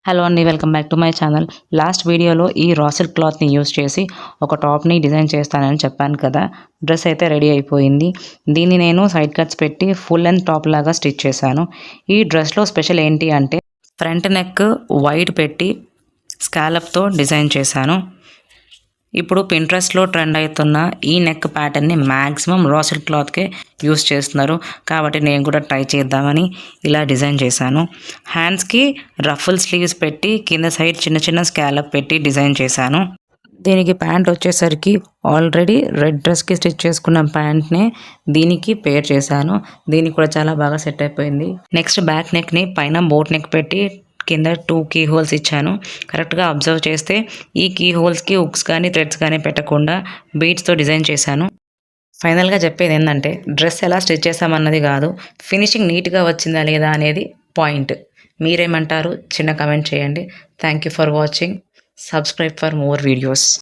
Hello అండి, welcome back to my channel. Last వీడియోలో ఈ రా సిల్క్ క్లాత్ని యూస్ చేసి ఒక టాప్ని డిజైన్ చేస్తానని చెప్పాను కదా. డ్రెస్ అయితే రెడీ అయిపోయింది. దీన్ని నేను సైడ్ కట్స్ పెట్టి ఫుల్ లెంత్ టాప్ లాగా స్టిచ్ చేశాను. ఈ డ్రెస్లో స్పెషల్ ఏంటి అంటే ఫ్రంట్ నెక్ వైట్ పెట్టి స్కాలప్తో డిజైన్ చేశాను. ఇప్పుడు పింట్రెస్ట్లో ట్రెండ్ అవుతున్న ఈ నెక్ ప్యాటర్న్ని మ్యాక్సిమం రా సిల్క్ క్లాత్కే యూస్ చేస్తున్నారు. కాబట్టి నేను కూడా ట్రై చేద్దామని ఇలా డిజైన్ చేశాను. హ్యాండ్స్కి రఫుల్ స్లీవ్స్ పెట్టి కింద సైడ్ చిన్న చిన్న స్కాలప్ పెట్టి డిజైన్ చేశాను. దీనికి ప్యాంట్ వచ్చేసరికి ఆల్రెడీ రెడ్ డ్రెస్కి స్టిచ్ చేసుకున్న ప్యాంట్నే దీనికి పేర్ చేశాను. దీనికి కూడా చాలా బాగా సెట్ అయిపోయింది. నెక్స్ట్ బ్యాక్ నెక్ని పైన బోట్ నెక్ పెట్టి కింద 2 కీ హోల్స్ ఇచ్చాను. కరెక్ట్గా అబ్జర్వ్ చేస్తే ఈ కీ హోల్స్కి హుక్స్ కానీ థ్రెడ్స్ కానీ పెట్టకుండా బీడ్స్తో డిజైన్ చేశాను. ఫైనల్గా చెప్పేది ఏంటంటే డ్రెస్ ఎలా స్టిచ్ చేసామన్నది కాదు, ఫినిషింగ్ నీట్గా వచ్చిందా లేదా అనేది పాయింట్. మీరేమంటారు? చిన్న కమెంట్ చేయండి. Thank you for watching. Subscribe for more videos.